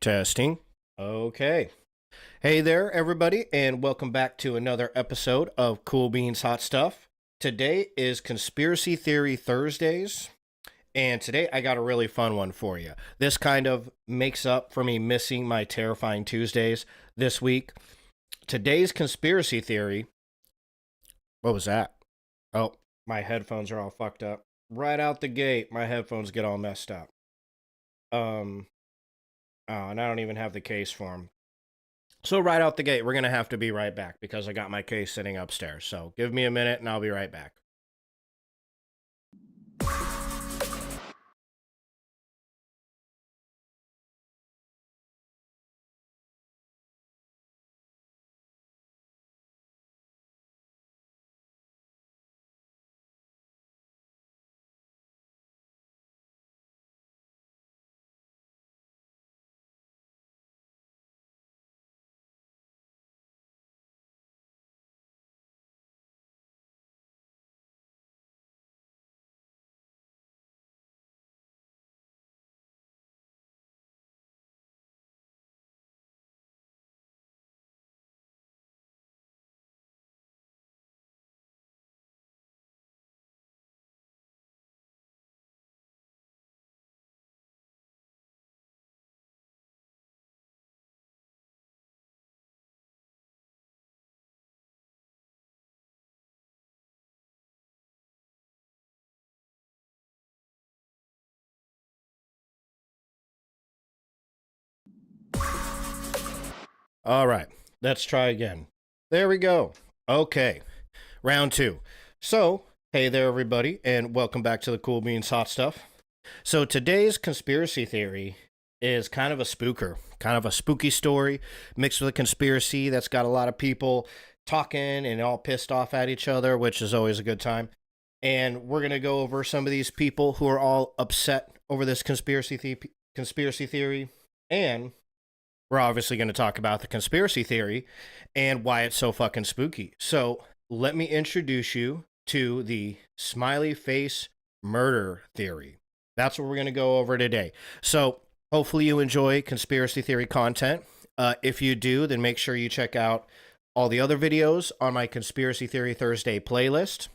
Testing. Okay. Hey there, everybody, and welcome back to another episode of Cool Beans Hot Stuff. Today is Conspiracy Theory Thursdays, and today I got a really fun one for you. This kind of makes up for me missing my Terrifying Tuesdays this week. Today's conspiracy theory. What was that? Oh, my headphones are all fucked up. Right out the gate, my headphones get all messed up. Oh, and I don't even have the case for them. So right out the gate, we're going to have to be right back because I got my case sitting upstairs. So give me a minute and I'll be right back. All right, let's try again. There we go. Okay, round two. So, hey there, everybody, and welcome back to the Cool Beans Hot Stuff. So, today's conspiracy theory is kind of a spooker, kind of a spooky story mixed with a conspiracy that's got a lot of people talking and all pissed off at each other, which is always a good time. And we're going to go over some of these people who are all upset over this conspiracy theory, and we're obviously going to talk about the conspiracy theory and why it's so fucking spooky. So, let me introduce you to the smiley face murder theory. That's what we're going to go over today. So, hopefully, you enjoy conspiracy theory content. If you do, then make sure you check out all the other videos on my Conspiracy Theory Thursday playlist.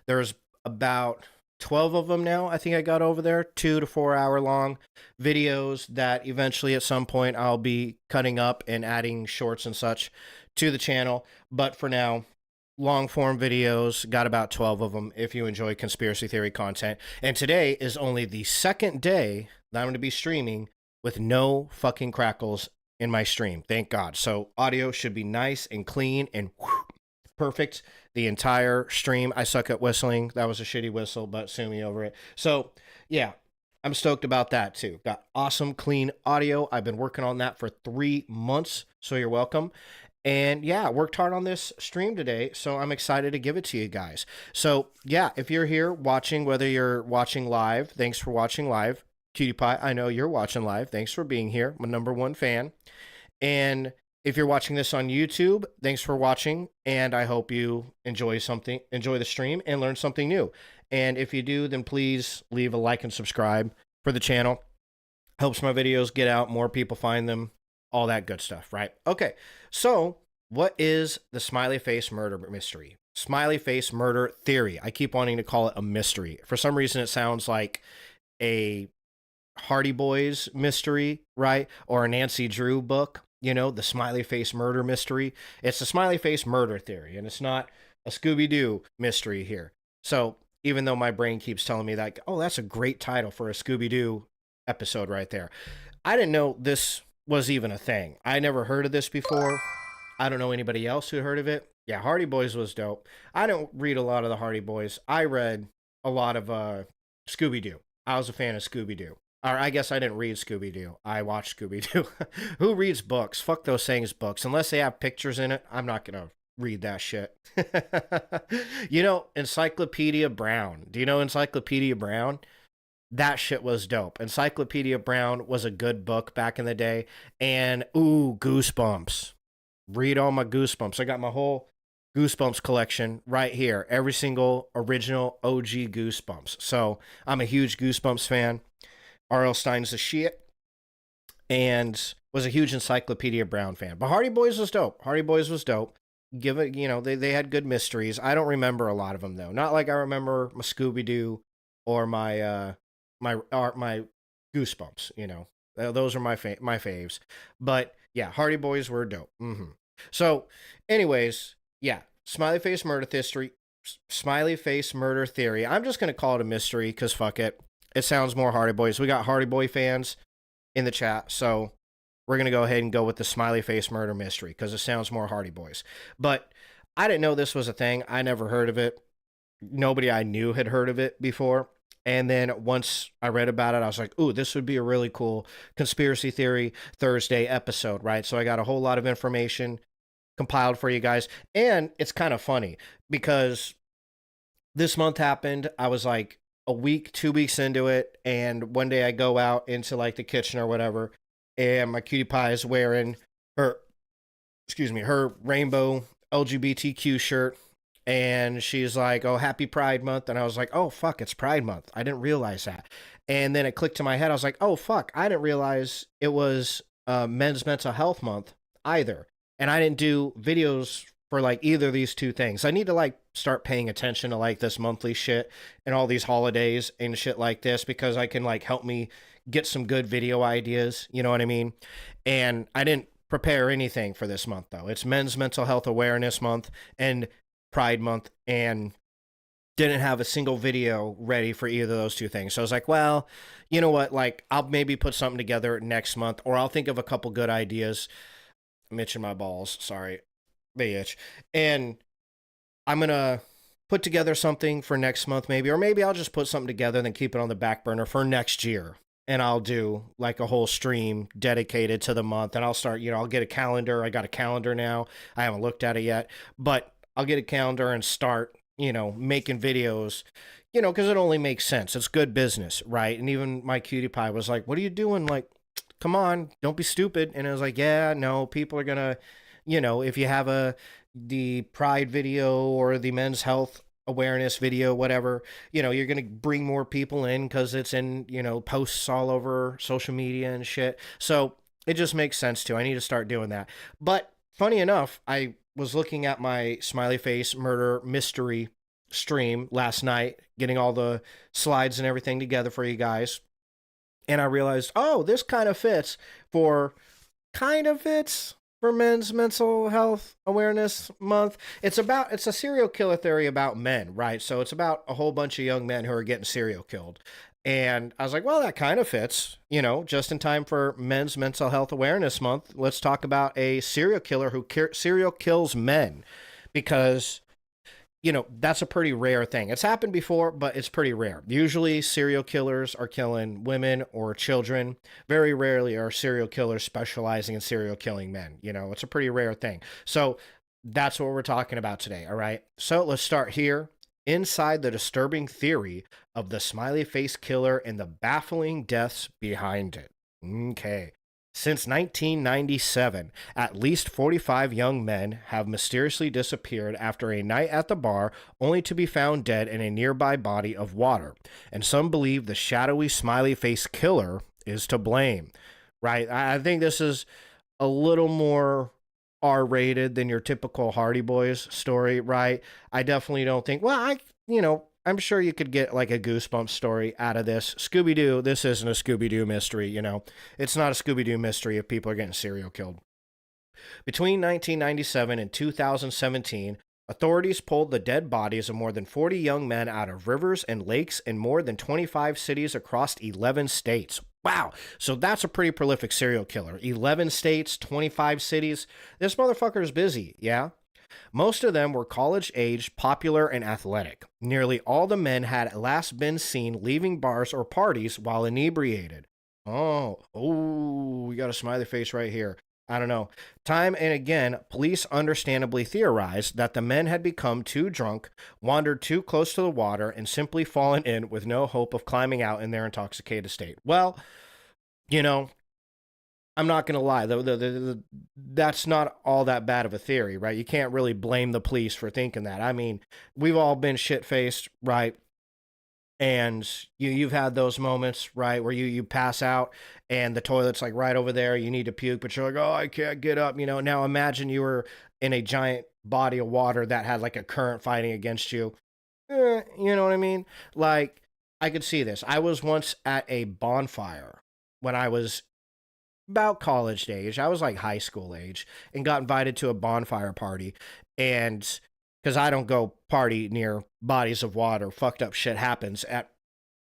There's about 12 of them now. I think I got over there, 2 to 4 hour long videos that eventually at some point I'll be cutting up and adding shorts and such to the channel. But for now, long form videos, got about 12 of them if you enjoy conspiracy theory content. And today is only the second day that I'm going to be streaming with no fucking crackles in my stream. Thank God. So audio should be nice and clean and perfect the entire stream. I suck at whistling. That was a shitty whistle, but sue me over it. So, yeah, I'm stoked about that too. Got awesome, clean audio. I've been working on that for 3 months, so you're welcome. And yeah, worked hard on this stream today, so I'm excited to give it to you guys. So, yeah, if you're here watching, whether you're watching live, thanks for watching live. Cutie Pie, I know you're watching live. Thanks for being here. My number one fan. And if you're watching this on YouTube, thanks for watching, and I hope you enjoy the stream and learn something new. And if you do, then please leave a like and subscribe for the channel. Helps my videos get out, more people find them, all that good stuff, right? Okay, so what is the smiley face murder mystery? Smiley face murder theory. I keep wanting to call it a mystery. For some reason, it sounds like a Hardy Boys mystery, right? Or a Nancy Drew book, the smiley face murder mystery. It's the smiley face murder theory, and it's not a Scooby-Doo mystery here. So even though my brain keeps telling me that, oh, that's a great title for a Scooby-Doo episode right there. I didn't know this was even a thing. I never heard of this before. I don't know anybody else who heard of it. Yeah, Hardy Boys was dope. I don't read a lot of the Hardy Boys. I read a lot of Scooby-Doo. I was a fan of Scooby-Doo. Or I guess I didn't read Scooby-Doo. I watched Scooby-Doo. Who reads books? Fuck those things, books. Unless they have pictures in it, I'm not going to read that shit. Encyclopedia Brown. Do you know Encyclopedia Brown? That shit was dope. Encyclopedia Brown was a good book back in the day. And, ooh, Goosebumps. Read all my Goosebumps. I got my whole Goosebumps collection right here. Every single original OG Goosebumps. So I'm a huge Goosebumps fan. R.L. Stein's the shit, and was a huge Encyclopedia Brown fan. But Hardy Boys was dope. Hardy Boys was dope. Give it, they had good mysteries. I don't remember a lot of them though. Not like I remember my Scooby Doo or my my Goosebumps. Those are my faves. But yeah, Hardy Boys were dope. So, anyways, yeah, smiley face murder theory. Smiley face murder theory. I'm just gonna call it a mystery because fuck it. It sounds more Hardy Boys. We got Hardy Boy fans in the chat, so we're going to go ahead and go with the smiley face murder mystery because it sounds more Hardy Boys. But I didn't know this was a thing. I never heard of it. Nobody I knew had heard of it before. And then once I read about it, I was like, ooh, this would be a really cool conspiracy theory Thursday episode, right? So I got a whole lot of information compiled for you guys. And it's kind of funny because this month happened. I was like, a week, 2 weeks into it, and one day I go out into like the kitchen or whatever, and my cutie pie is wearing her rainbow LGBTQ shirt, and she's like, oh, happy Pride Month, and I was like, oh, fuck, it's Pride Month. I didn't realize that. And then it clicked to my head. I was like, oh, fuck, I didn't realize it was Men's Mental Health Month either. And I didn't do videos for like either of these two things. I need to like start paying attention to like this monthly shit and all these holidays and shit like this because I can like help me get some good video ideas, you know what I mean? And I didn't prepare anything for this month though. It's Men's Mental Health Awareness Month and Pride Month, and didn't have a single video ready for either of those two things. So I was like, well, you know what? Like I'll maybe put something together next month, or I'll think of a couple good ideas. I'm itching my balls. Sorry. Bitch. And I'm going to put together something for next month maybe, or maybe I'll just put something together and then keep it on the back burner for next year. And I'll do like a whole stream dedicated to the month, and I'll start, I'll get a calendar. I got a calendar now. I haven't looked at it yet, but I'll get a calendar and start, making videos, because it only makes sense. It's good business, right? And even my cutie pie was like, what are you doing? Like, come on, don't be stupid. And I was like, yeah, no, people are going to, if you have the Pride video or the men's health awareness video, whatever, you're going to bring more people in because it's in, posts all over social media and shit. So it just makes sense too. I need to start doing that. But funny enough, I was looking at my smiley face murder mystery stream last night, getting all the slides and everything together for you guys. And I realized, oh, this for kind of fits for Men's Mental Health Awareness Month. It's a serial killer theory about men, right? So it's about a whole bunch of young men who are getting serial killed. And I was like, well, that kind of fits, just in time for Men's Mental Health Awareness Month. Let's talk about a serial killer who serial kills men because that's a pretty rare thing. It's happened before, but it's pretty rare. Usually, serial killers are killing women or children. Very rarely are serial killers specializing in serial killing men. It's a pretty rare thing. So, that's what we're talking about today. All right. So, let's start here. Inside the disturbing theory of the smiley face killer and the baffling deaths behind it. Okay. Since 1997, at least 45 young men have mysteriously disappeared after a night at the bar, only to be found dead in a nearby body of water. And some believe the shadowy smiley face killer is to blame. Right? I think this is a little more R rated than your typical Hardy Boys story, right? I definitely don't think, I'm sure you could get like a Goosebumps story out of this. Scooby Doo, this isn't a Scooby Doo mystery. It's not a Scooby Doo mystery if people are getting serial killed. Between 1997 and 2017, authorities pulled the dead bodies of more than 40 young men out of rivers and lakes in more than 25 cities across 11 states. Wow. So that's a pretty prolific serial killer. 11 states, 25 cities. This motherfucker is busy, yeah? Most of them were college age, popular, and athletic. Nearly all the men had last been seen leaving bars or parties while inebriated. We got a smiley face right here. I don't know. Time and again, police understandably theorized that the men had become too drunk, wandered too close to the water, and simply fallen in with no hope of climbing out in their intoxicated state. Well, you know, I'm not going to lie. That's not all that bad of a theory, right? You can't really blame the police for thinking that. I mean, we've all been shit faced, right? And you've had those moments, right, where you pass out and the toilet's like right over there. You need to puke, but you're like, oh, I can't get up. Now imagine you were in a giant body of water that had like a current fighting against you. You know what I mean? Like, I could see this. I was once at a bonfire when I was about college age. I was like high school age and got invited to a bonfire party. And because I don't go party near bodies of water, fucked up shit happens at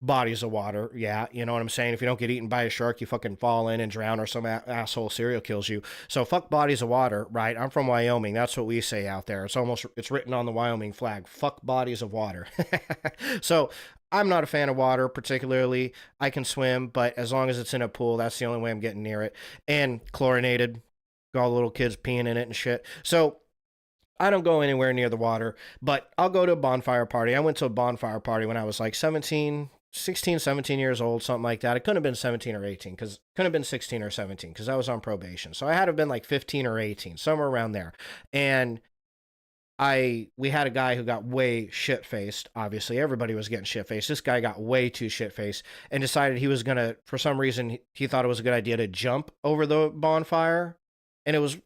bodies of water. Yeah, you know what I'm saying? If you don't get eaten by a shark, you fucking fall in and drown or some asshole serial kills you. So fuck bodies of water, right? I'm from Wyoming. That's what we say out there. It's written on the Wyoming flag. Fuck bodies of water. So I'm not a fan of water particularly. I can swim, but as long as it's in a pool, that's the only way I'm getting near it. And chlorinated, got all the little kids peeing in it and shit. So I don't go anywhere near the water, but I'll go to a bonfire party. I went to a bonfire party when I was like 16, 17 years old, something like that. It couldn't have been 17 or 18 because couldn't have been 16 or 17 because I was on probation. So I had to have been like 15 or 18, somewhere around there. And we had a guy who got way shit faced. Obviously, everybody was getting shit faced. This guy got way too shit faced and decided he was gonna, for some reason, he thought it was a good idea to jump over the bonfire, and it was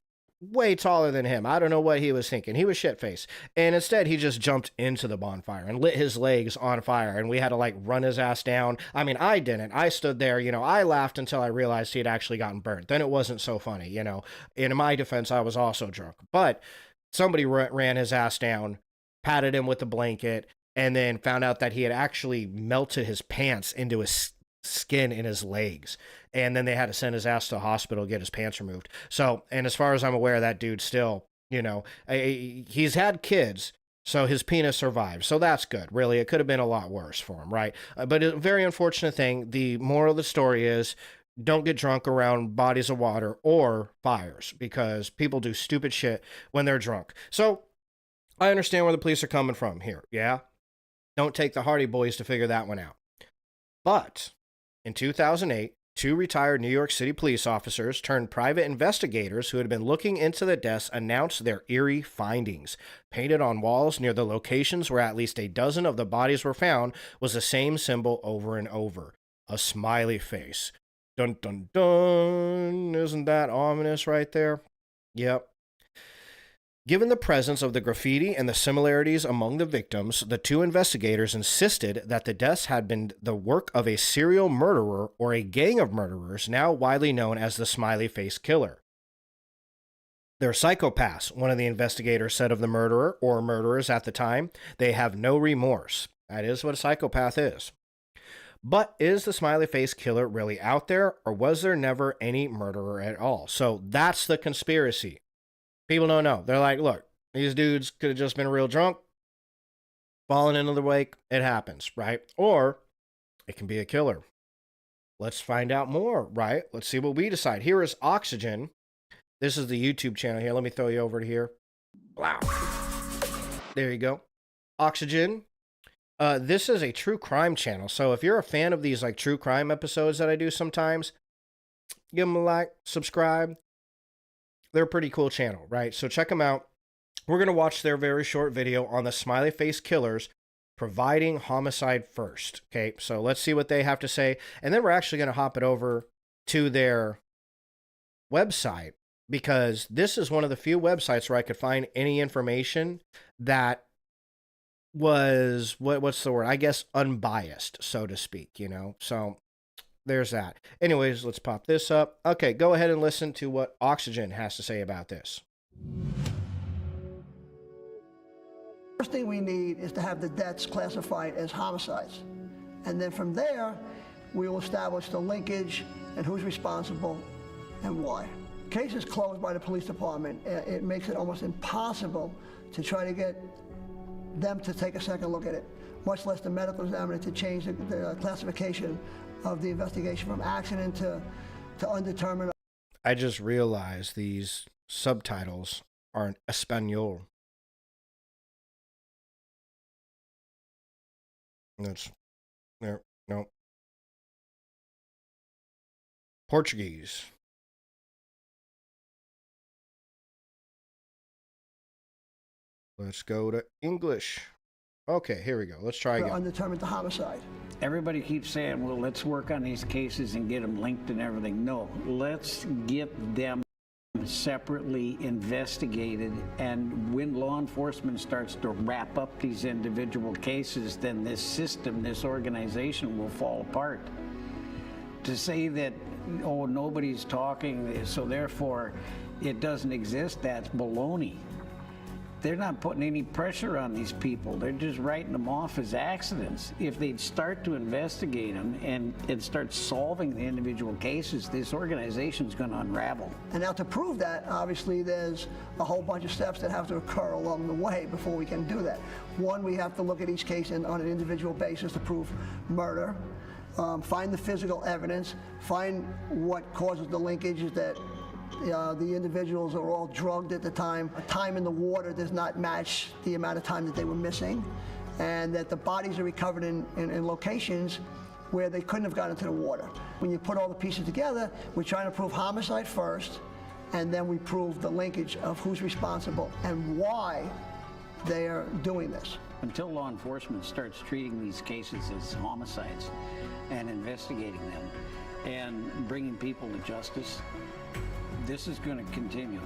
way taller than him. I don't know what he was thinking. He was shit faced, and instead he just jumped into the bonfire and lit his legs on fire, and we had to like run his ass down. I mean, I didn't. I stood there. I laughed until I realized he had actually gotten burnt. Then it wasn't so funny. In my defense, I was also drunk, but somebody ran his ass down, patted him with a blanket, and then found out that he had actually melted his pants into his skin in his legs. And then they had to send his ass to the hospital, get his pants removed. So, and as far as I'm aware, that dude still, he's had kids, so his penis survived. So that's good. Really, it could have been a lot worse for him, right? But a very unfortunate thing. The moral of the story is don't get drunk around bodies of water or fires because people do stupid shit when they're drunk. So I understand where the police are coming from here. Yeah. Don't take the Hardy Boys to figure that one out. But in 2008, two retired New York City police officers turned private investigators who had been looking into the deaths announced their eerie findings. Painted on walls near the locations where at least a dozen of the bodies were found was the same symbol over and over: a smiley face. Dun dun dun. Isn't that ominous right there? Yep. Given the presence of the graffiti and the similarities among the victims, the two investigators insisted that the deaths had been the work of a serial murderer or a gang of murderers, now widely known as the Smiley Face Killer. They're psychopaths, one of the investigators said of the murderer or murderers at the time. They have no remorse. That is what a psychopath is. But is the Smiley Face Killer really out there, or was there never any murderer at all? So that's the conspiracy. People don't know. They're like, look, these dudes could have just been real drunk, fallen into the wake. It happens, right? Or it can be a killer. Let's find out more, right? Let's see what we decide. Here is Oxygen. This is the YouTube channel here. Let me throw you over to here. Wow. There you go. Oxygen. This is a true crime channel. So if you're a fan of these like true crime episodes that I do sometimes, give them a like, subscribe. They're a pretty cool channel, right? So check them out. We're going to watch their very short video on the Smiley Face Killers providing homicide first. Okay, so let's see what they have to say. And then we're actually going to hop it over to their website, because this is one of the few websites where I could find any information that was, what's the word? I guess unbiased, so to speak, you know? So there's that. Anyways, let's pop this up. Okay, go ahead and listen to what Oxygen has to say about this. First thing we need is to have the deaths classified as homicides. And then from there, we will establish the linkage and who's responsible and why. Case is closed by the police department. It makes it almost impossible to try to get them to take a second look at it, much less the medical examiner to change the classification of the investigation from accident to undetermined. I just realized these subtitles are in Espanol. That's there. No. Portuguese. Let's go to English. Okay, here we go. Let's try again. Undetermined to homicide. Everybody keeps saying, well, let's work on these cases and get them linked and everything. No, let's get them separately investigated, and when law enforcement starts to wrap up these individual cases, then this system, this organization will fall apart. To say that, oh, nobody's talking, so therefore it doesn't exist, that's baloney. They're not putting any pressure on these people. They're just writing them off as accidents. If they'd start to investigate them and start solving the individual cases, this organization's going to unravel. And now to prove that, obviously there's a whole bunch of steps that have to occur along the way before we can do that. One, we have to look at each case on an individual basis to prove murder, find the physical evidence, find what causes the linkages that the individuals are all drugged at the time. Time in the water does not match the amount of time that they were missing, and that the bodies are recovered in locations where they couldn't have gotten into the water. When you put all the pieces together, we're trying to prove homicide first, and then we prove the linkage of who's responsible and why they are doing this. Until law enforcement starts treating these cases as homicides and investigating them and bringing people to justice, this is going to continue.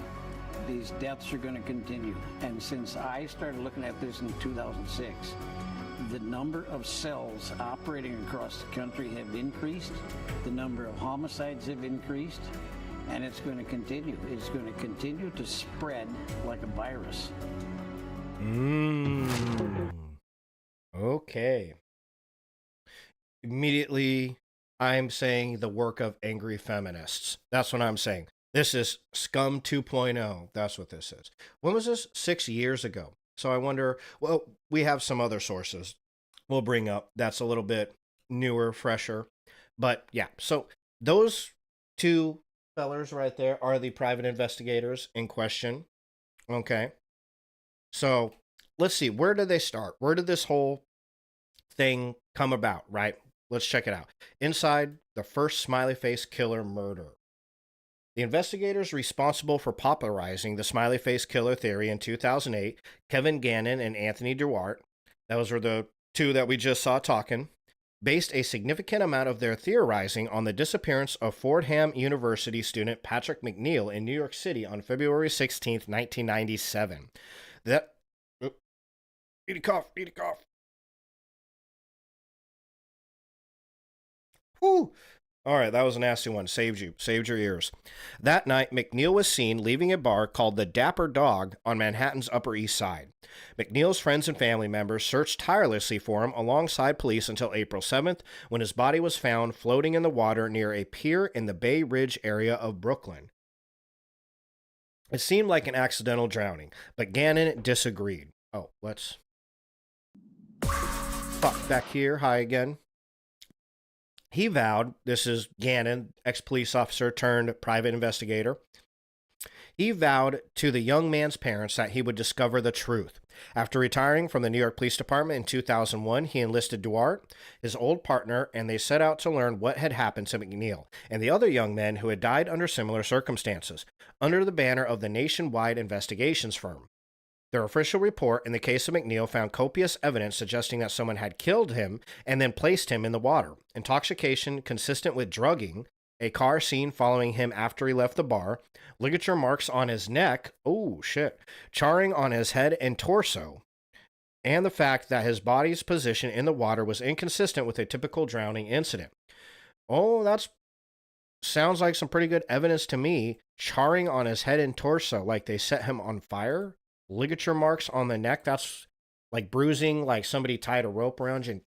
These deaths are going to continue. And since I started looking at this in 2006, the number of cells operating across the country have increased, the number of homicides have increased, and it's going to continue. It's going to continue to spread like a virus. Okay. Immediately, I'm saying the work of angry feminists. That's what I'm saying. This is Scum 2.0. That's what this is. When was this? 6 years ago. So I wonder, well, we have some other sources we'll bring up that's a little bit newer, fresher. But yeah, so those two fellers right there are the private investigators in question. Okay. So let's see, where did they start? Where did this whole thing come about, right? Let's check it out. Inside the first Smiley Face Killer murder. The investigators responsible for popularizing the Smiley Face Killer theory in 2008, Kevin Gannon and Anthony Duarte, those were the two that we just saw talking, based a significant amount of their theorizing on the disappearance of Fordham University student Patrick McNeil in New York City on February 16th, 1997. That. Oh, need a cough, need a cough. Whew. All right, that was a nasty one. Saved you. Saved your ears. That night, McNeil was seen leaving a bar called the Dapper Dog on Manhattan's Upper East Side. McNeil's friends and family members searched tirelessly for him alongside police until April 7th, when his body was found floating in the water near a pier in the Bay Ridge area of Brooklyn. It seemed like an accidental drowning, but Gannon disagreed. Oh, let's... Fuck, back here. Hi again. He vowed, this is Gannon, ex-police officer turned private investigator, he vowed to the young man's parents that he would discover the truth. After retiring from the New York Police Department in 2001, he enlisted Duarte, his old partner, and they set out to learn what had happened to McNeil and the other young men who had died under similar circumstances, under the banner of the nationwide investigations firm. Their official report in the case of McNeil found copious evidence suggesting that someone had killed him and then placed him in the water. Intoxication consistent with drugging, a car seen following him after he left the bar, ligature marks on his neck, oh shit, charring on his head and torso, and the fact that his body's position in the water was inconsistent with a typical drowning incident. Oh, that sounds like some pretty good evidence to me. Charring on his head and torso, like they set him on fire? Ligature marks on the neck, that's like bruising, like somebody tied a rope around you.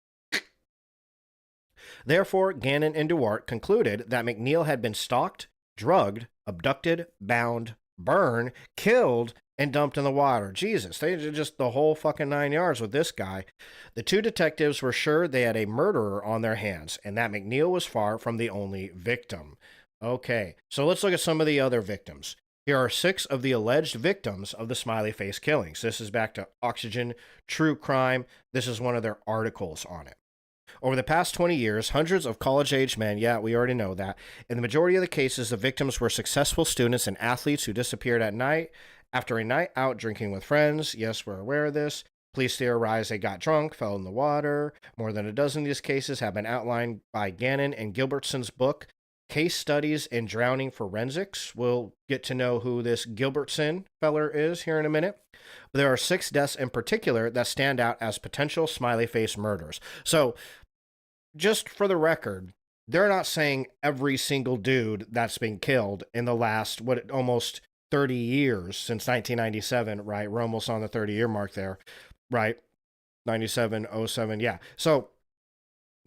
Therefore, Gannon and Duarte concluded that McNeil had been stalked, drugged, abducted, bound, burned, killed, and dumped in the water. Jesus, they did just the whole fucking 9 yards with this guy. The two detectives were sure they had a murderer on their hands, and that McNeil was far from the only victim. Okay, so let's look at some of the other victims. Here are 6 of the alleged victims of the Smiley Face killings. This is back to Oxygen, True Crime. This is one of their articles on it. Over the past 20 years, hundreds of college-age men, yeah, we already know that. In the majority of the cases, the victims were successful students and athletes who disappeared at night after a night out drinking with friends. Yes, we're aware of this. Police theorize they got drunk, fell in the water. More than a dozen of these cases have been outlined by Gannon and Gilbertson's book, Case Studies in Drowning Forensics. We'll get to know who this Gilbertson feller is here in a minute. But there are 6 deaths in particular that stand out as potential Smiley Face murders. So, just for the record, they're not saying every single dude that's been killed in the last, almost 30 years since 1997, right? We're almost on the 30-year mark there, right? 97, 07, yeah. So,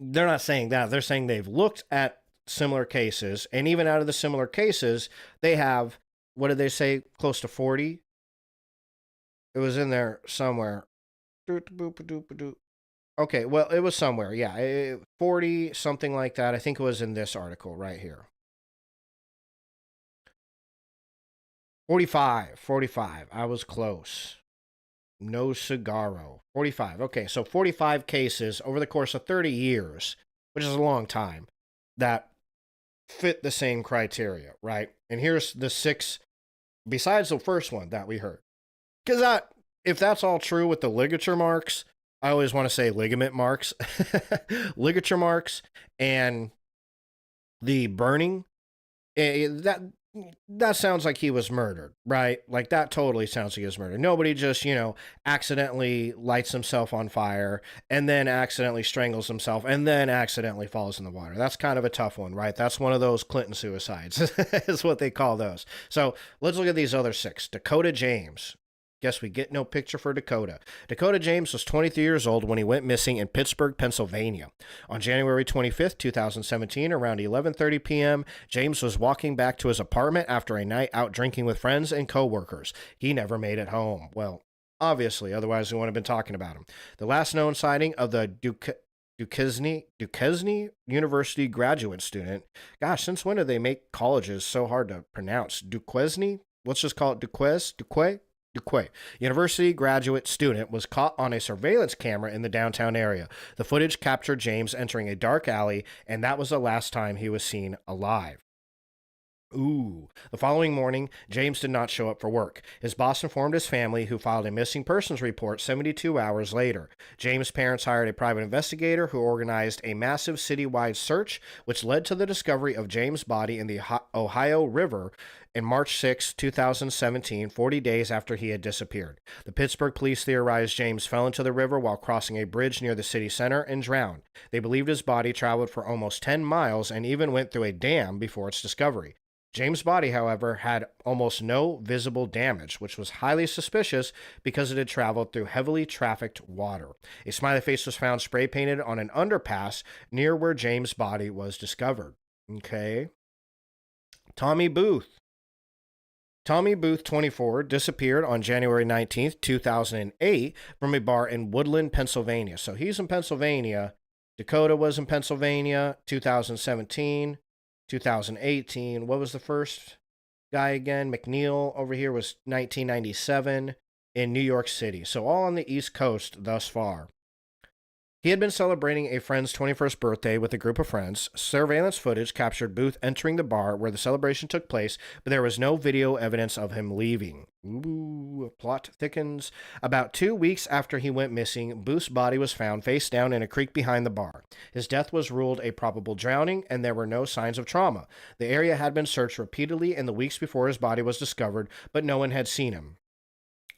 they're not saying that. They're saying they've looked at similar cases, and even out of the similar cases, they have, what did they say, close to 40? It was in there somewhere. Okay, well, it was somewhere, yeah, 40, something like that. I think it was in this article right here. 45, I was close. No cigarro. 45, okay, so 45 cases over the course of 30 years, which is a long time, that fit the same criteria, right? And here's the 6, besides the first one that we heard. Because if that's all true with the ligature marks, I always want to say ligament marks, ligature marks, and the burning, that sounds like he was murdered, right? Like, that totally sounds like he was murdered. Nobody just, accidentally lights himself on fire and then accidentally strangles himself and then accidentally falls in the water. That's kind of a tough one, right? That's one of those Clinton suicides is what they call those. So let's look at these other 6. Dakota James. Guess we get no picture for Dakota. Dakota James was 23 years old when he went missing in Pittsburgh, Pennsylvania. On January 25th, 2017, around 11:30 p.m., James was walking back to his apartment after a night out drinking with friends and coworkers. He never made it home. Well, obviously, otherwise we wouldn't have been talking about him. The last known sighting of the Duquesne University graduate student. Gosh, since when do they make colleges so hard to pronounce? Duquesne? Let's just call it Duquesne University graduate student was caught on a surveillance camera in the downtown area. The footage captured James entering a dark alley, and that was the last time he was seen alive. Ooh. The following morning, James did not show up for work. His boss informed his family, who filed a missing persons report 72 hours later. James' parents hired a private investigator who organized a massive citywide search, which led to the discovery of James' body in the Ohio River in March 6, 2017, 40 days after he had disappeared. The Pittsburgh police theorized James fell into the river while crossing a bridge near the city center and drowned. They believed his body traveled for almost 10 miles and even went through a dam before its discovery. James' body, however, had almost no visible damage, which was highly suspicious because it had traveled through heavily trafficked water. A smiley face was found spray painted on an underpass near where James' body was discovered. Okay. Tommy Booth. Tommy Booth, 24, disappeared on January 19th, 2008, from a bar in Woodland, Pennsylvania. So he's in Pennsylvania. Dakota was in Pennsylvania, 2017, 2018. What was the first guy again? McNeil over here was 1997 in New York City. So all on the East Coast thus far. He had been celebrating a friend's 21st birthday with a group of friends. Surveillance footage captured Booth entering the bar where the celebration took place, but there was no video evidence of him leaving. Ooh, plot thickens. About 2 weeks after he went missing, Booth's body was found face down in a creek behind the bar. His death was ruled a probable drowning, and there were no signs of trauma. The area had been searched repeatedly in the weeks before his body was discovered, but no one had seen him.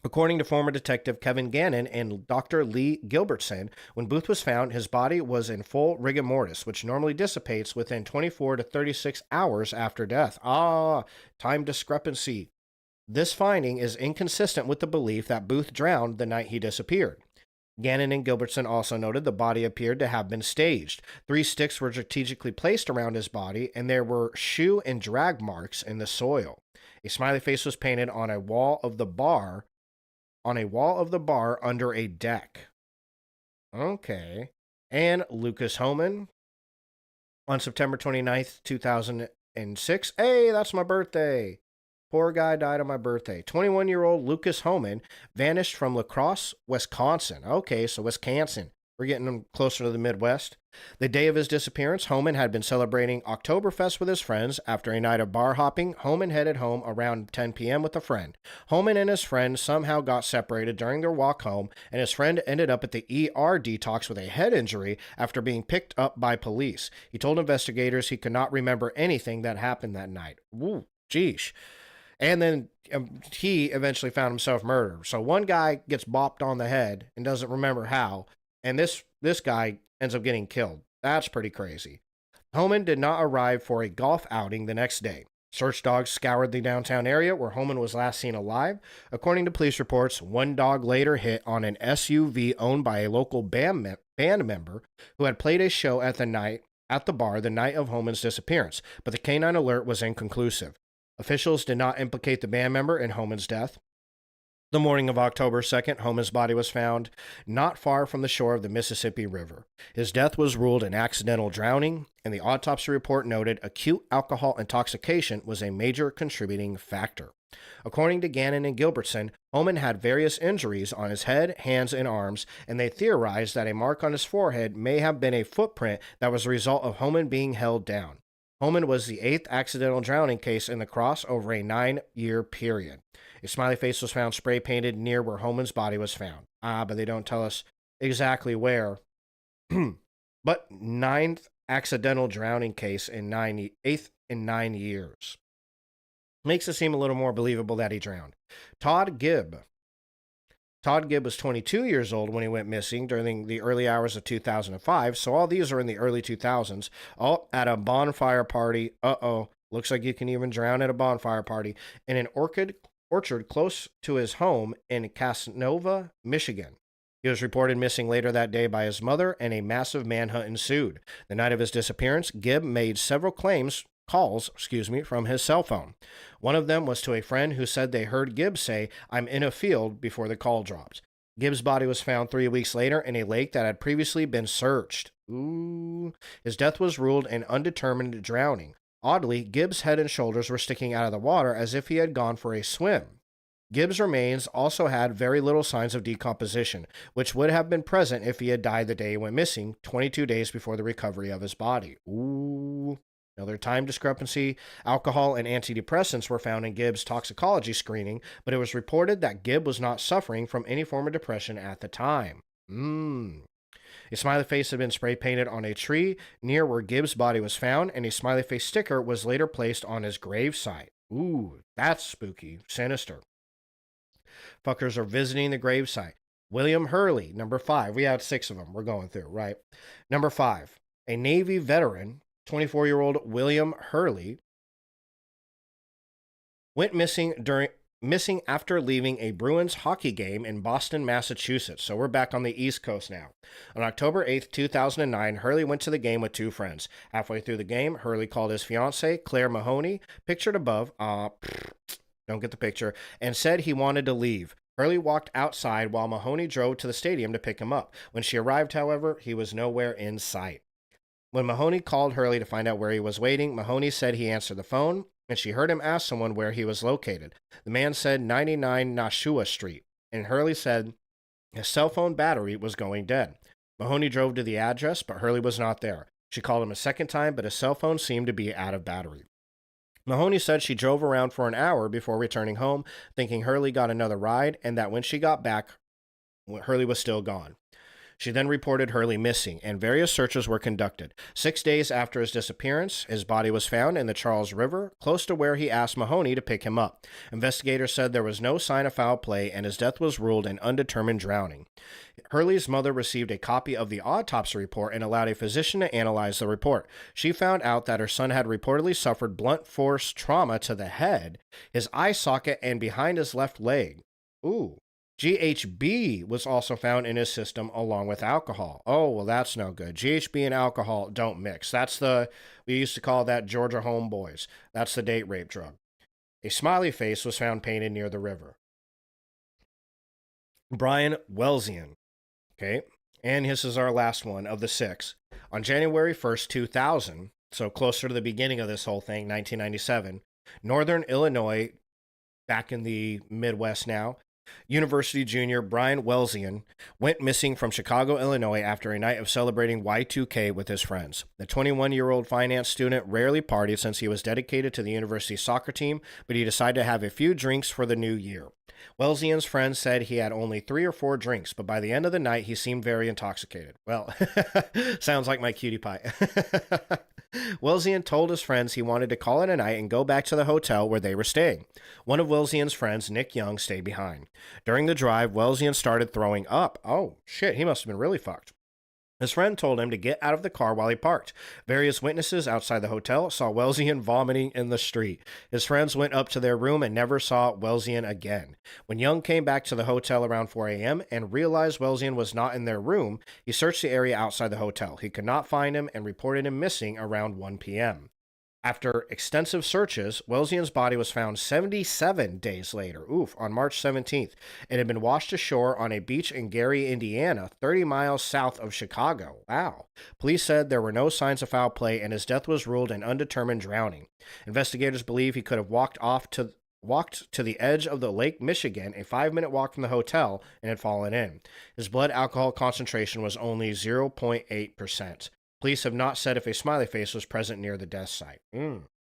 According to former detective Kevin Gannon and Dr. Lee Gilbertson, when Booth was found, his body was in full rigor mortis, which normally dissipates within 24 to 36 hours after death. Time discrepancy. This finding is inconsistent with the belief that Booth drowned the night he disappeared. Gannon and Gilbertson also noted the body appeared to have been staged. 3 sticks were strategically placed around his body, and there were shoe and drag marks in the soil. A smiley face was painted on a wall of the bar under a deck. Okay. And Lucas Homan on September 29th, 2006. Hey, that's my birthday. Poor guy died on my birthday. 21-year-old Lucas Homan vanished from La Crosse, Wisconsin. Okay, so Wisconsin. We're getting him closer to the Midwest. The day of his disappearance, Homan had been celebrating Oktoberfest with his friends. After a night of bar hopping, Homan headed home around 10 p.m. with a friend. Homan and his friend somehow got separated during their walk home, and his friend ended up at the ER detox with a head injury after being picked up by police. He told investigators he could not remember anything that happened that night. Woo, geesh. And then he eventually found himself murdered. So one guy gets bopped on the head and doesn't remember how, and this guy ends up getting killed. That's pretty crazy. Homan did not arrive for a golf outing the next day. Search dogs scoured the downtown area where Homan was last seen alive. According to police reports, one dog later hit on an SUV owned by a local band member who had played a show at the bar the night of Homan's disappearance, but the canine alert was inconclusive. Officials did not implicate the band member in Homan's death. The morning of October 2nd, Homan's body was found not far from the shore of the Mississippi River. His death was ruled an accidental drowning, and the autopsy report noted acute alcohol intoxication was a major contributing factor. According to Gannon and Gilbertson, Homan had various injuries on his head, hands, and arms, and they theorized that a mark on his forehead may have been a footprint that was the result of Homan being held down. Homan was the 8th accidental drowning case in the Cross over a 9-year period. A smiley face was found spray painted near where Homan's body was found. But they don't tell us exactly where. But 9th accidental drowning case in 8th in 9 years. Makes it seem a little more believable that he drowned. Todd Gibb. Todd Gibb was 22 years old when he went missing during the early hours of 2005, so all these are in the early 2000s, all at a bonfire party. Looks like you can even drown at a bonfire party in an orchard close to his home in Casanova, Michigan. He was reported missing later that day by his mother, and a massive manhunt ensued. The night of his disappearance, Gibb made several calls from his cell phone. One of them was to a friend who said they heard Gibb say, "I'm in a field," before the call dropped. Gibb's body was found 3 weeks later in a lake that had previously been searched. His death was ruled an undetermined drowning. Oddly, Gibb's head and shoulders were sticking out of the water as if he had gone for a swim. Gibb's remains also had very little signs of decomposition, which would have been present if he had died the day he went missing, 22 days before the recovery of his body. Another time discrepancy, alcohol and antidepressants were found in Gibbs' toxicology screening, but it was reported that Gibb was not suffering from any form of depression at the time. A smiley face had been spray painted on a tree near where Gibbs' body was found, and a smiley face sticker was later placed on his gravesite. Ooh, that's spooky. Sinister. Fuckers are visiting the gravesite. William Hurley, number 5. We had 6 of them. We're going through, right? Number 5. A Navy veteran, 24-year-old William Hurley, went missing after leaving a Bruins hockey game in Boston, Massachusetts. So we're back on the East Coast now. On October 8th, 2009, Hurley went to the game with 2 friends. Halfway through the game, Hurley called his fiancée, Claire Mahoney, pictured above, don't get the picture, and said he wanted to leave. Hurley walked outside while Mahoney drove to the stadium to pick him up. When she arrived, however, he was nowhere in sight. When Mahoney called Hurley to find out where he was waiting, Mahoney said he answered the phone, and she heard him ask someone where he was located. The man said 99 Nashua Street, and Hurley said his cell phone battery was going dead. Mahoney drove to the address, but Hurley was not there. She called him a second time, but his cell phone seemed to be out of battery. Mahoney said she drove around for an hour before returning home, thinking Hurley got another ride, and that when she got back, Hurley was still gone. She then reported Hurley missing, and various searches were conducted. 6 days after his disappearance, his body was found in the Charles River, close to where he asked Mahoney to pick him up. Investigators said there was no sign of foul play, and his death was ruled an undetermined drowning. Hurley's mother received a copy of the autopsy report and allowed a physician to analyze the report. She found out that her son had reportedly suffered blunt force trauma to the head, his eye socket, and behind his left leg. Ooh. GHB was also found in his system along with alcohol. Oh, well, that's no good. GHB and alcohol don't mix. We used to call that Georgia homeboys. That's the date rape drug. A smiley face was found painted near the river. Brian Welzian. Okay. And this is our last one of the 6. On January 1st, 2000, so closer to the beginning of this whole thing, 1997, Northern Illinois, back in the Midwest now, University junior Brian Welzian went missing from Chicago, Illinois after a night of celebrating Y2K with his friends. The 21-year-old finance student rarely partied since he was dedicated to the university soccer team, but he decided to have a few drinks for the new year. Welzian's friends said he had only 3 or 4 drinks, but by the end of the night, he seemed very intoxicated. Well, sounds like my cutie pie. Welzian told his friends he wanted to call it a night and go back to the hotel where they were staying. One of Welzian's friends, Nick Young, stayed behind. During the drive, Welzian started throwing up. Oh, shit, he must have been really fucked. His friend told him to get out of the car while he parked. Various witnesses outside the hotel saw Welzian vomiting in the street. His friends went up to their room and never saw Welzian again. When Young came back to the hotel around 4 a.m. and realized Welzian was not in their room, he searched the area outside the hotel. He could not find him and reported him missing around 1 p.m. After extensive searches, Welzian's body was found 77 days later, on March 17th. It had been washed ashore on a beach in Gary, Indiana, 30 miles south of Chicago. Wow. Police said there were no signs of foul play, and his death was ruled an undetermined drowning. Investigators believe he could have walked to the edge of the Lake Michigan, a 5-minute walk from the hotel, and had fallen in. His blood alcohol concentration was only 0.8%. Police have not said if a smiley face was present near the death site.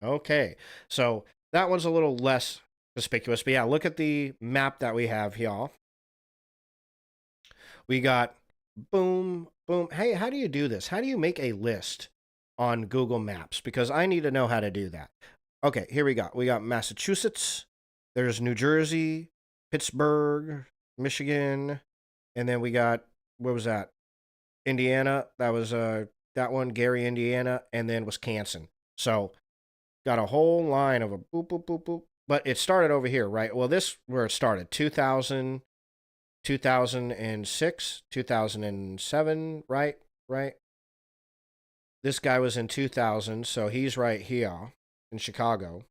Okay, so that one's a little less conspicuous. But yeah, look at the map that we have here. We got boom, boom. Hey, how do you do this? How do you make a list on Google Maps? Because I need to know how to do that. Okay, here we go. We got Massachusetts. There's New Jersey, Pittsburgh, Michigan. And then we got, what was that? Indiana. That was that one, Gary, Indiana, and then Wisconsin. So, got a whole line of a boop, boop, boop, boop. But it started over here, right? Well, this where it started, 2000, 2006, 2007, right? This guy was in 2000, so he's right here in Chicago.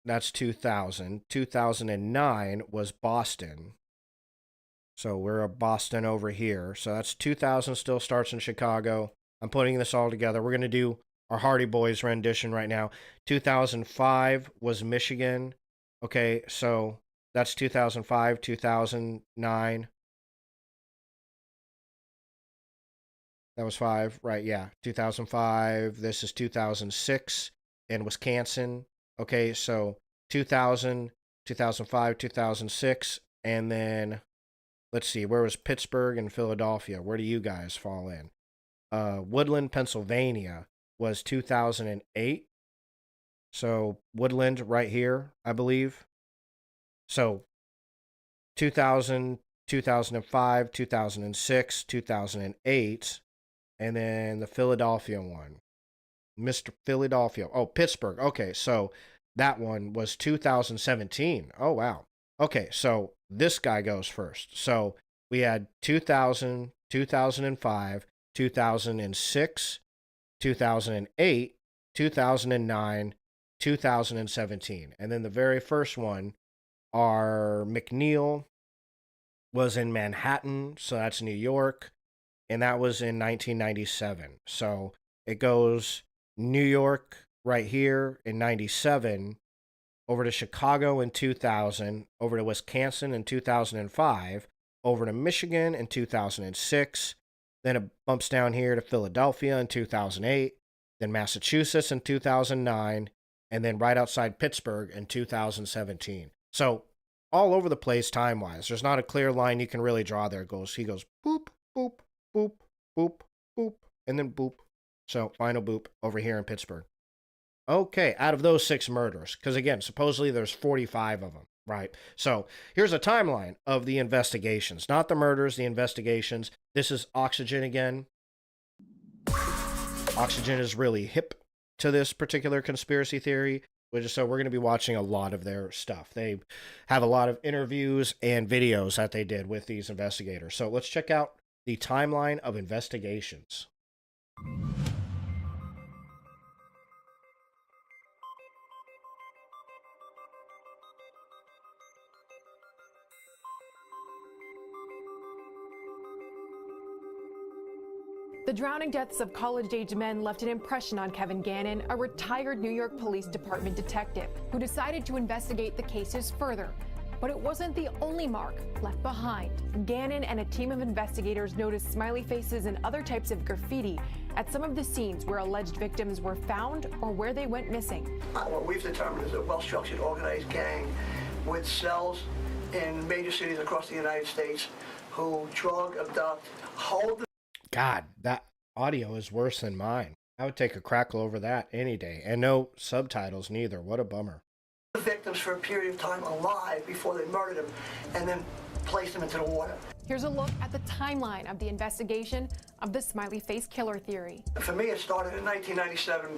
That's 2000. 2009 was Boston. So we're a Boston over here. So that's 2000 still starts in Chicago. I'm putting this all together. We're going to do our Hardy Boys rendition right now. 2005 was Michigan. Okay, so that's 2005, 2009. That was 5, right? Yeah, 2005. This is 2006 in Wisconsin. Okay, so 2000, 2005, 2006, and then let's see, where was Pittsburgh and Philadelphia? Where do you guys fall in? Woodland, Pennsylvania was 2008. So Woodland right here, I believe. So 2000, 2005, 2006, 2008, and then the Philadelphia one. Mr. Philadelphia. Oh, Pittsburgh. Okay, so that one was 2017. Oh, wow. Okay, so this guy goes first. So we had 2000, 2005, 2006, 2008, 2009, 2017. And then the very first one, our McNeil was in Manhattan, so that's New York, and that was in 1997. So it goes New York right here in 97, over to Chicago in 2000, over to Wisconsin in 2005, over to Michigan in 2006, then it bumps down here to Philadelphia in 2008, then Massachusetts in 2009, and then right outside Pittsburgh in 2017. So all over the place time-wise. There's not a clear line you can really draw there. He goes boop, boop, boop, boop, boop, and then boop. So final boop over here in Pittsburgh. Okay, out of those 6 murders, because again, supposedly there's 45 of them, right? So here's a timeline of the investigations. Not the murders, the investigations. This is Oxygen again. Oxygen is really hip to this particular conspiracy theory, so we're going to be watching a lot of their stuff. They have a lot of interviews and videos that they did with these investigators. So let's check out the timeline of investigations. The drowning deaths of college-age men left an impression on Kevin Gannon, a retired New York Police Department detective who decided to investigate the cases further. But it wasn't the only mark left behind. Gannon and a team of investigators noticed smiley faces and other types of graffiti at some of the scenes where alleged victims were found or where they went missing. What we've determined is a well-structured, organized gang with cells in major cities across the United States who drug, abduct, hold the... God, that audio is worse than mine. I would take a crackle over that any day. And no subtitles neither. What a bummer. Victims for a period of time alive before they murdered them and then placed them into the water. Here's a look at the timeline of the investigation of the smiley face killer theory. For me, it started in 1997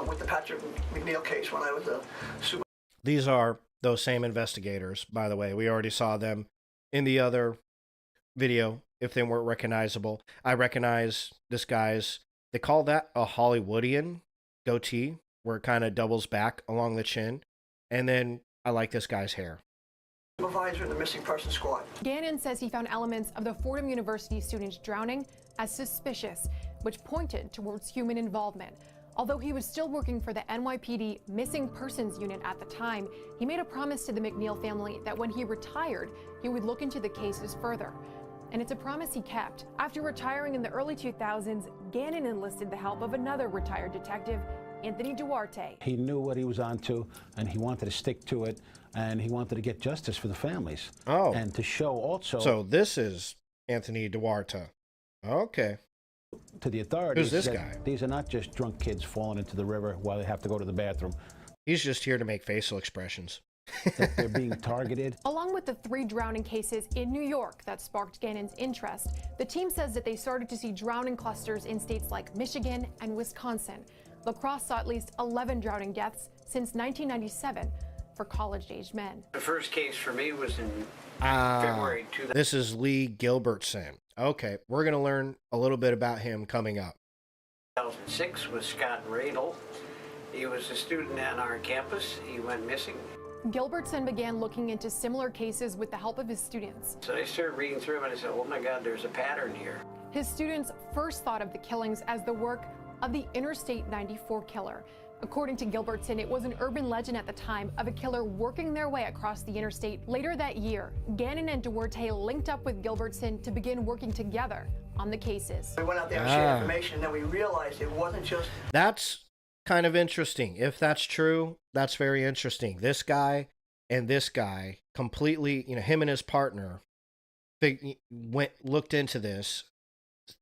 with the Patrick McNeil case when I was a super... These are those same investigators, by the way. We already saw them in the other video. If they weren't recognizable, I recognize this guy's, they call that a Hollywoodian goatee, where it kind of doubles back along the chin. And then I like this guy's hair. Supervisor in the missing person squad. Gannon says he found elements of the Fordham University students drowning as suspicious, which pointed towards human involvement. Although he was still working for the NYPD Missing Persons Unit at the time, he made a promise to the McNeil family that when he retired, he would look into the cases further. And it's a promise he kept. After retiring in the early 2000s, Gannon enlisted the help of another retired detective, Anthony Duarte. He knew what he was onto, and he wanted to stick to it, and he wanted to get justice for the families. Oh. And to show also... So this is Anthony Duarte. Okay. To the authorities... Who's this guy? These are not just drunk kids falling into the river while they have to go to the bathroom. He's just here to make facial expressions. That they're being targeted. Along with the 3 drowning cases in New York that sparked Gannon's interest, the team says that they started to see drowning clusters in states like Michigan and Wisconsin. La Crosse saw at least 11 drowning deaths since 1997 for college-aged men. The first case for me was in February 2000. This is Lee Gilbertson. Okay, we're going to learn a little bit about him coming up. 2006 was Scott Radel. He was a student on our campus. He went missing. Gilbertson began looking into similar cases with the help of his students. So I started reading through them and I said, oh my God, there's a pattern here. His students first thought of the killings as the work of the Interstate 94 killer, According to Gilbertson, it was an urban legend at the time of a killer working their way across the interstate. Later that year, Gannon and Duarte linked up with Gilbertson to begin working together on the cases. We went out there and shared information, and then we realized it wasn't just... That's kind of interesting. If that's true, that's very interesting. This guy and this guy completely, him and his partner looked into this,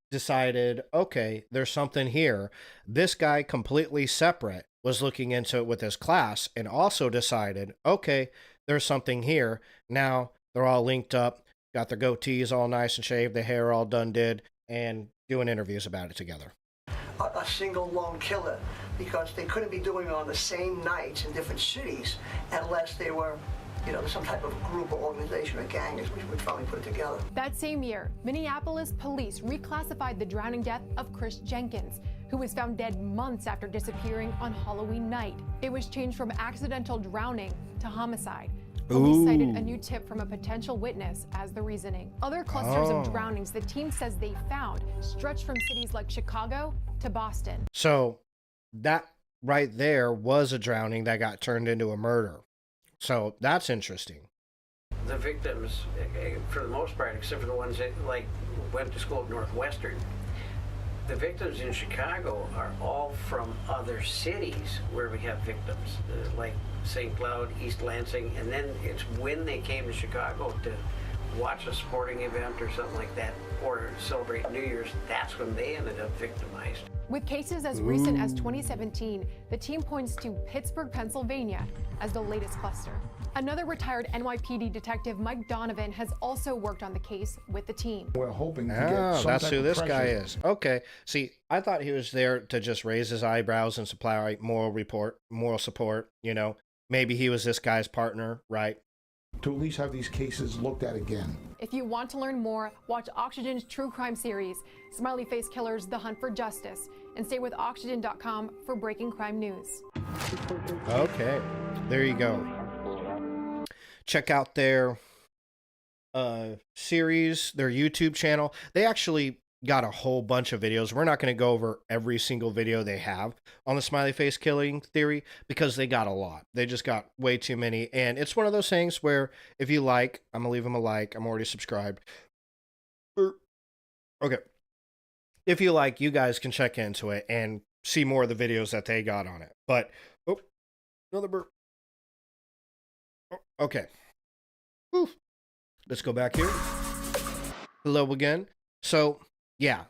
decided, okay, there's something here. This guy, completely separate, was looking into it with his class and also decided, okay, there's something here. Now they're all linked up, got their goatees all nice and shaved, their hair all done did, and doing interviews about it together. A single lone killer, because they couldn't be doing it on the same nights in different cities unless they were, some type of group or organization or gang, as we would finally put it together. That same year, Minneapolis police reclassified the drowning death of Chris Jenkins, who was found dead months after disappearing on Halloween night. It was changed from accidental drowning to homicide. Police cited a new tip from a potential witness as the reasoning. Other clusters of drownings the team says they found stretched from cities like Chicago to Boston. So that right there was a drowning that got turned into a murder. So that's interesting. The victims, for the most part, except for the ones that went to school at Northwestern, the victims in Chicago are all from other cities where we have victims, like St. Cloud, East Lansing, and then it's when they came to Chicago to watch a sporting event or something like that, or celebrate New Year's, that's when they ended up victimized. With cases as recent as 2017, the team points to Pittsburgh, Pennsylvania as the latest cluster. Another retired NYPD detective, Mike Donovan, has also worked on the case with the team. We're hoping to get some that's type who of this pressure. guy is. Okay. See, I thought he was there to just raise his eyebrows and supply moral support, Maybe he was this guy's partner, right? To at least have these cases looked at again. If you want to learn more, watch Oxygen's true crime series, Smiley Face Killers: The Hunt for Justice, and stay with Oxygen.com for breaking crime news. Okay. There you go. Check out their series, their YouTube channel. They actually got a whole bunch of videos. We're not going to go over every single video they have on the smiley face killing theory because they got a lot. They just got way too many. And it's one of those things where if you like, I'm going to leave them a like. I'm already subscribed. Okay. If you like, you guys can check into it and see more of the videos that they got on it. But, another burp. Okay. Whew. Let's go back here. Hello again. So, yeah,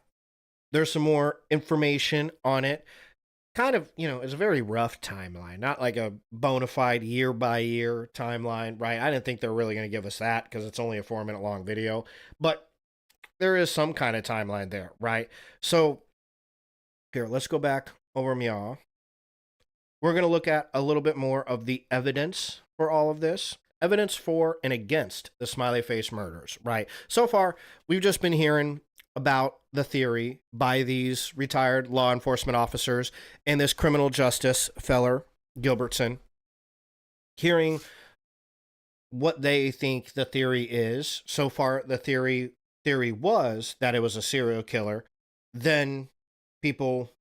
there's some more information on it. Kind of, it's a very rough timeline, not like a bona fide year by year timeline, right? I didn't think they were really going to give us that because it's only a 4-minute long video, but there is some kind of timeline there, right? So, here, let's go back over Meow. We're going to look at a little bit more of the evidence for all of this. Evidence for and against the smiley face murders, right? So far, we've just been hearing about the theory by these retired law enforcement officers and this criminal justice feller, Gilbertson, hearing what they think the theory is. So far, the theory was that it was a serial killer. Then people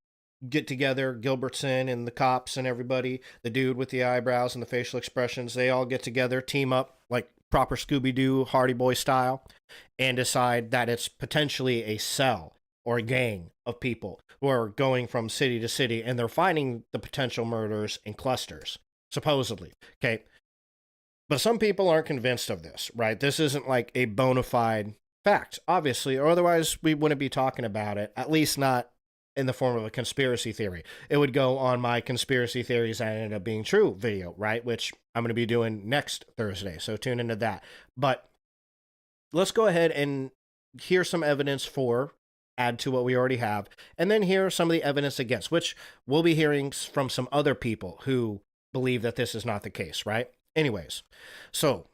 get together, Gilbertson and the cops and everybody, the dude with the eyebrows and the facial expressions, they all get together, team up like proper Scooby-Doo, Hardy Boy style, and decide that it's potentially a cell or a gang of people who are going from city to city, and they're finding the potential murders in clusters, supposedly. Okay. But some people aren't convinced of this, right? This isn't like a bona fide fact, obviously, or otherwise we wouldn't be talking about it, at least not in the form of a conspiracy theory. It would go on my conspiracy theories that ended up being true video, right? Which I'm going to be doing next Thursday. So tune into that. But let's go ahead and hear some evidence for, add to what we already have, and then hear some of the evidence against, which we'll be hearing from some other people who believe that this is not the case, right? Anyways, so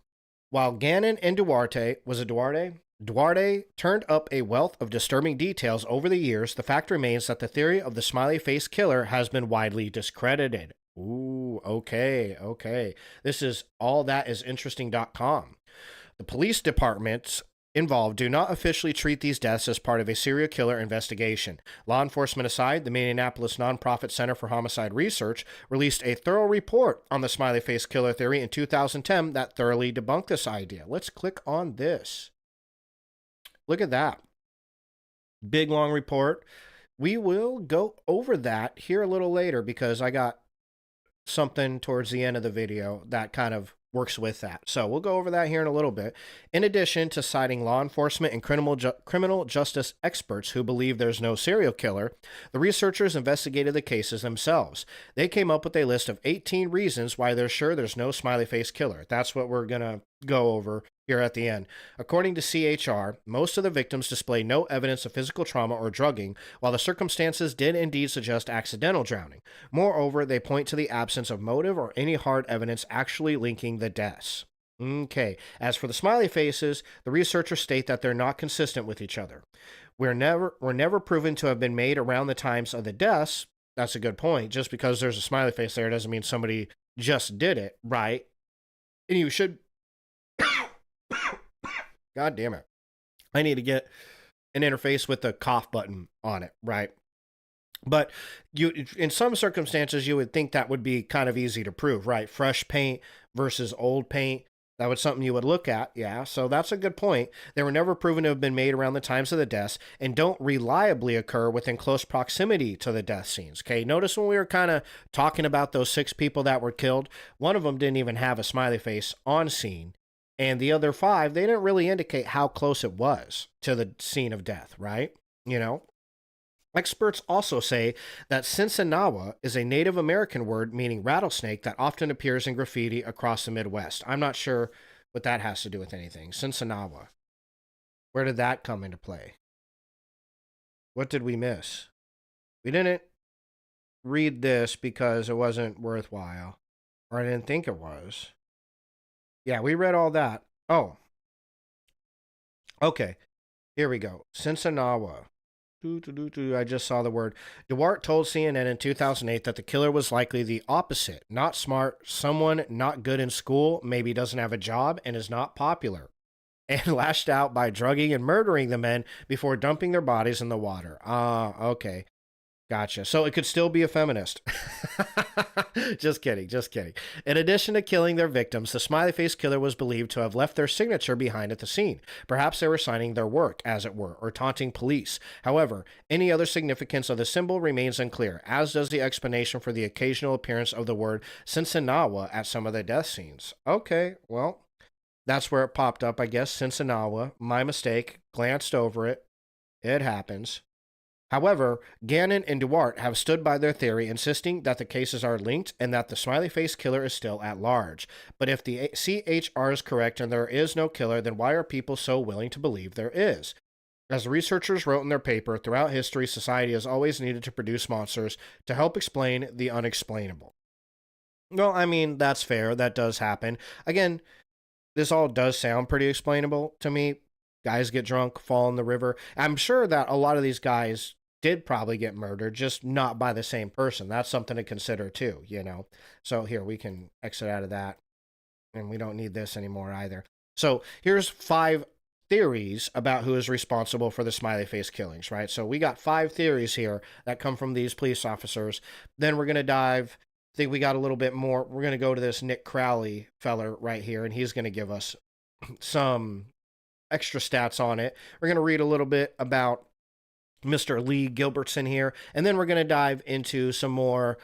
while Gannon and Duarte turned up a wealth of disturbing details over the years, the fact remains that the theory of the smiley face killer has been widely discredited. Ooh, okay. This is all that is interesting.com. The police departments involved do not officially treat these deaths as part of a serial killer investigation. Law enforcement aside, the Minneapolis nonprofit Center for Homicide Research released a thorough report on the smiley face killer theory in 2010 that thoroughly debunked this idea. Let's click on this. Look at that. Big long report. We will go over that here a little later because I got something towards the end of the video that kind of works with that. So we'll go over that here in a little bit. In addition to citing law enforcement and criminal justice experts who believe there's no serial killer, the researchers investigated the cases themselves. They came up with a list of 18 reasons why they're sure there's no smiley face killer. That's what we're going to go over here at the end. According to CHR, most of the victims display no evidence of physical trauma or drugging, while the circumstances did indeed suggest accidental drowning. Moreover, they point to the absence of motive or any hard evidence actually linking the deaths. Okay, as for the smiley faces, the researchers state that they're not consistent with each other. Were never proven to have been made around the times of the deaths. That's a good point. Just because there's a smiley face there doesn't mean somebody just did it, right? And you should God damn it. I need to get an interface with the cough button on it, right? But you, in some circumstances, you would think that would be kind of easy to prove, right? Fresh paint versus old paint. That was something you would look at, yeah. So that's a good point. They were never proven to have been made around the times of the deaths and don't reliably occur within close proximity to the death scenes. Okay, notice when we were kind of talking about those 6 people that were killed, one of them didn't even have a smiley face on scene. And the other 5, they didn't really indicate how close it was to the scene of death, right? You know? Experts also say that Sinsinawa is a Native American word meaning rattlesnake that often appears in graffiti across the Midwest. I'm not sure what that has to do with anything. Sinsinawa. Where did that come into play? What did we miss? We didn't read this because it wasn't worthwhile. Or I didn't think it was. Yeah, we read all that. Oh. Okay. Here we go. Sinsinawa. I just saw the word. Duarte told CNN in 2008 that the killer was likely the opposite. Not smart, someone not good in school, maybe doesn't have a job, and is not popular. And lashed out by drugging and murdering the men before dumping their bodies in the water. Okay. Gotcha. So it could still be a feminist. Just kidding. Just kidding. In addition to killing their victims, the smiley face killer was believed to have left their signature behind at the scene. Perhaps they were signing their work, as it were, or taunting police. However, any other significance of the symbol remains unclear, as does the explanation for the occasional appearance of the word Sinsinawa at some of the death scenes. Okay, well, that's where it popped up, I guess. Sinsinawa. My mistake. Glanced over it. It happens. However, Gannon and Duarte have stood by their theory, insisting that the cases are linked and that the smiley face killer is still at large. But if the CHR is correct and there is no killer, then why are people so willing to believe there is? As the researchers wrote in their paper, throughout history, society has always needed to produce monsters to help explain the unexplainable. Well, I mean, that's fair. That does happen. Again, this all does sound pretty explainable to me. Guys get drunk, fall in the river. I'm sure that a lot of these guys did probably get murdered, just not by the same person. That's something to consider too, you know. So here, we can exit out of that. And we don't need this anymore either. So here's 5 theories about who is responsible for the smiley face killings, right? So we got 5 theories here that come from these police officers. Then we're going to dive, I think we got a little bit more. We're going to go to this Nick Crowley feller right here, and he's going to give us some extra stats on it. We're going to read a little bit about Mr. Lee Gilbertson here, and then we're going to dive into some more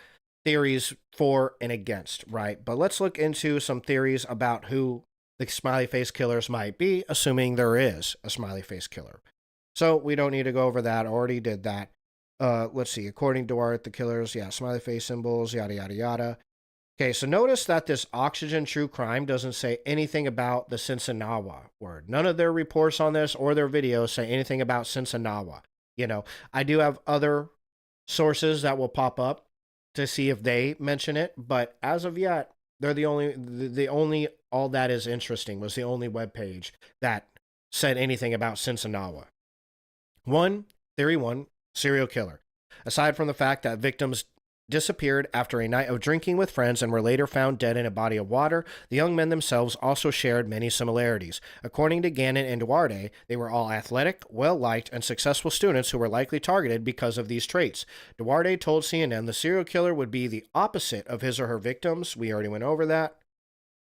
theories for and against, right? But let's look into some theories about who the smiley face killers might be, assuming there is a smiley face killer. So we don't need to go over that. Already did that. Let's see. According to Duarte, the killers, yeah, smiley face symbols, yada, yada, yada. Okay, so notice that this Oxygen True Crime doesn't say anything about the Sinsinawa word. None of their reports on this or their videos say anything about Sinsinawa. You know, I do have other sources that will pop up to see if they mention it, but as of yet, they're the only all that is interesting was the only webpage that said anything about Sinsinawa. Theory one, serial killer. Aside from the fact that victims disappeared after a night of drinking with friends and were later found dead in a body of water. The young men themselves also shared many similarities. According to Gannon and Duarte, they were all athletic, well-liked, and successful students who were likely targeted because of these traits. Duarte told CNN the serial killer would be the opposite of his or her victims. We already went over that.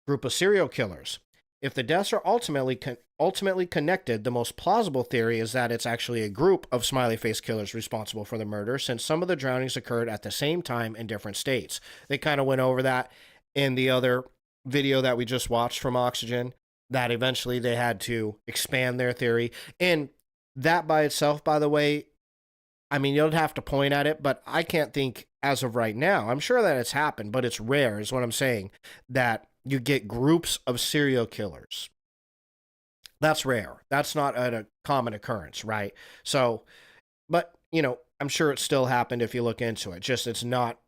Group of serial killers. If the deaths are ultimately connected, the most plausible theory is that it's actually a group of smiley face killers responsible for the murder, since some of the drownings occurred at the same time in different states. They kind of went over that in the other video that we just watched from Oxygen, that eventually they had to expand their theory. And that by itself, by the way, I mean, you'll have to point at it, but I can't think as of right now. I'm sure that it's happened, but it's rare, is what I'm saying, that you get groups of serial killers. That's rare. That's not a common occurrence, right? So, but, you know, I'm sure it still happened if you look into it. Just it's not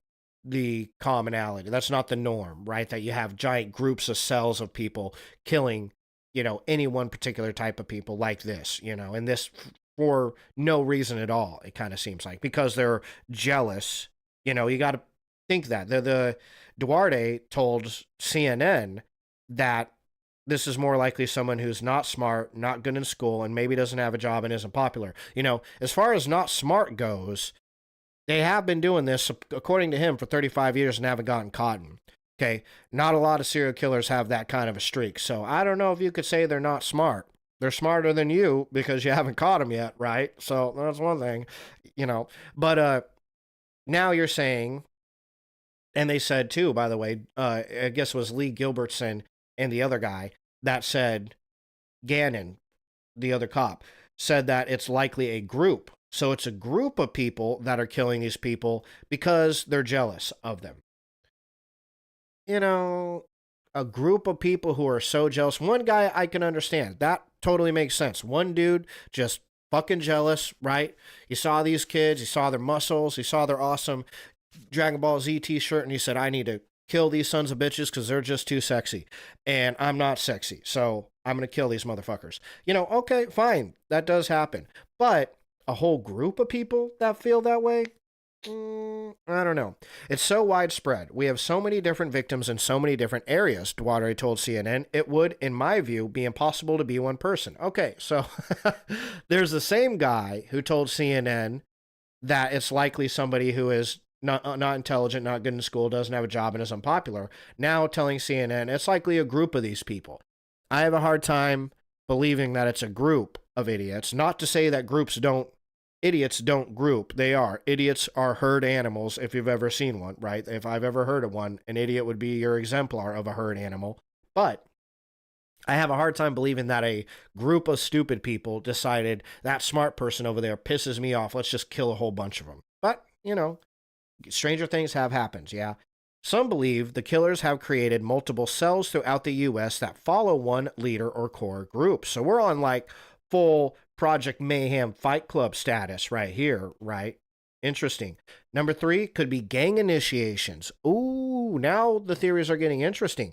the commonality. That's not the norm, right? That you have giant groups of cells of people killing, you know, any one particular type of people like this, you know, and this for no reason at all, it kind of seems like, because they're jealous. You know, you got to think that. The Duarte told CNN that this is more likely someone who's not smart, not good in school, and maybe doesn't have a job and isn't popular. You know, as far as not smart goes, they have been doing this, according to him, for 35 years and haven't gotten caught. Okay, not a lot of serial killers have that kind of a streak. So I don't know if you could say they're not smart. They're smarter than you because you haven't caught them yet, right? So that's one thing, you know. But now you're saying, and they said too, by the way, I guess it was Lee Gilbertson and the other guy that said, Gannon, the other cop, said that it's likely a group. So it's a group of people that are killing these people because they're jealous of them. You know, a group of people who are so jealous. One guy I can understand. That totally makes sense. One dude just fucking jealous, right? He saw these kids, he saw their muscles, he saw their awesome Dragon Ball Z t-shirt, and he said, I need to kill these sons of bitches because they're just too sexy. And I'm not sexy, so I'm going to kill these motherfuckers. You know, okay, fine. That does happen. But a whole group of people that feel that way? I don't know. It's so widespread. We have so many different victims in so many different areas, Duarte told CNN. It would, in my view, be impossible to be one person. Okay, so there's the same guy who told CNN that it's likely somebody who is not intelligent, not good in school, doesn't have a job, and is unpopular, now telling CNN it's likely a group of these people. I have a hard time believing that it's a group of idiots. Not to say that idiots don't group. They are. Idiots are herd animals, if you've ever seen one, right? If I've ever heard of one, an idiot would be your exemplar of a herd animal. But I have a hard time believing that a group of stupid people decided that smart person over there pisses me off. Let's just kill a whole bunch of them. But, you know, stranger things have happened, yeah. Some believe the killers have created multiple cells throughout the U.S. that follow one leader or core group. So we're on like full Project Mayhem Fight Club status right here, right? Interesting. Number 3 could be gang initiations. Ooh, now the theories are getting interesting.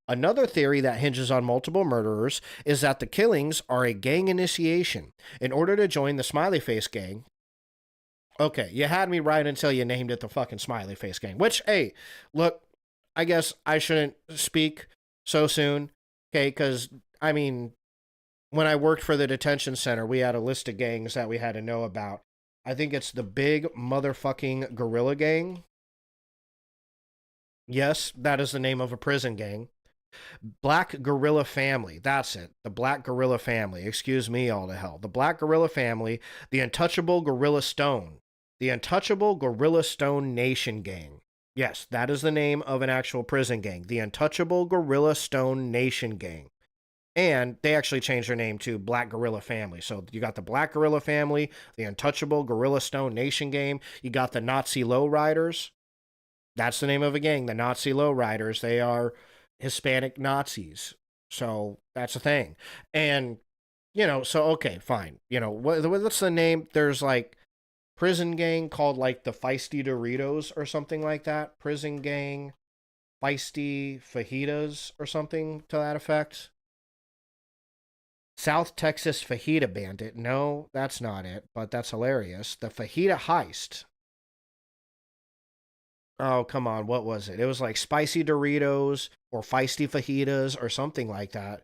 Another theory that hinges on multiple murderers is that the killings are a gang initiation. In order to join the Smiley Face Gang, okay, you had me right until you named it the fucking Smiley Face Gang. Which, hey, look, I guess I shouldn't speak so soon, okay? Because, I mean, when I worked for the detention center, we had a list of gangs that we had to know about. I think it's the Big Motherfucking Gorilla Gang. Yes, that is the name of a prison gang. Black Gorilla Family. That's it. The Black Gorilla Family. Excuse me, all to hell. The Black Gorilla Family. The Untouchable Gorilla Stone. The Untouchable Gorilla Stone Nation Gang. Yes, that is the name of an actual prison gang. The Untouchable Gorilla Stone Nation Gang. And they actually changed their name to Black Gorilla Family. So you got the Black Gorilla Family, the Untouchable Gorilla Stone Nation Gang. You got the Nazi Lowriders. That's the name of a gang, the Nazi Lowriders. They are Hispanic Nazis. So that's a thing. And, you know, so, okay, fine. You know, what's the name? There's like prison gang called like the Feisty Doritos or something like that. Prison gang, Feisty Fajitas or something to that effect. South Texas Fajita Bandit. No, that's not it, but that's hilarious. The Fajita Heist. Oh, come on. What was it? It was like spicy Doritos or feisty fajitas or something like that.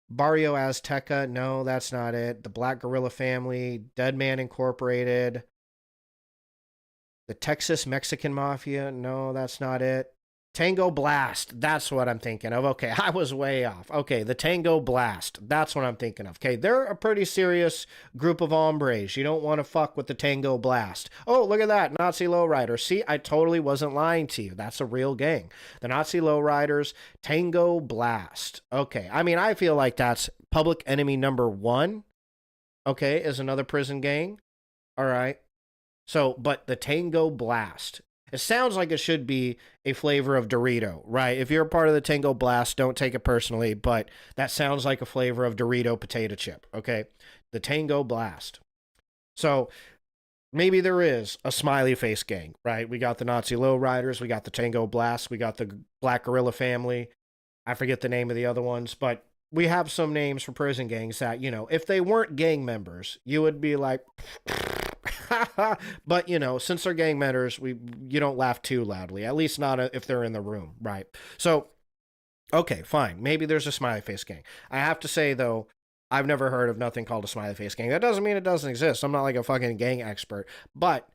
Barrio Azteca. No, that's not it. The Black Gorilla Family. Dead Man Incorporated. The Texas Mexican Mafia. No, that's not it. Tango Blast. That's what I'm thinking of. Okay, I was way off. Okay, the Tango Blast. That's what I'm thinking of. Okay, they're a pretty serious group of hombres. You don't want to fuck with the Tango Blast. Oh, look at that. Nazi Lowriders. See, I totally wasn't lying to you. That's a real gang. The Nazi Lowriders, Tango Blast. Okay, I mean, I feel like that's Public Enemy number one. Okay, is another prison gang. All right. So, but the Tango Blast. It sounds like it should be a flavor of Dorito, right? If you're a part of the Tango Blast, don't take it personally, but that sounds like a flavor of Dorito potato chip, okay? The Tango Blast. So maybe there is a smiley face gang, right? We got the Nazi Lowriders, we got the Tango Blast, we got the Black Gorilla Family. I forget the name of the other ones, but we have some names for prison gangs that, you know, if they weren't gang members, you would be like, but you know, since they're gang members, you don't laugh too loudly. At least not if they're in the room, right? So, okay, fine. Maybe there's a smiley face gang. I have to say though, I've never heard of nothing called a smiley face gang. That doesn't mean it doesn't exist. I'm not like a fucking gang expert, but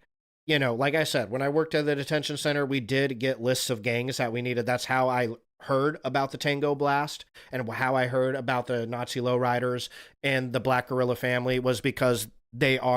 you know, like I said, when I worked at the detention center, we did get lists of gangs that we needed. That's how I heard about the Tango Blast and how I heard about the Nazi Lowriders and the Black Gorilla Family was because they are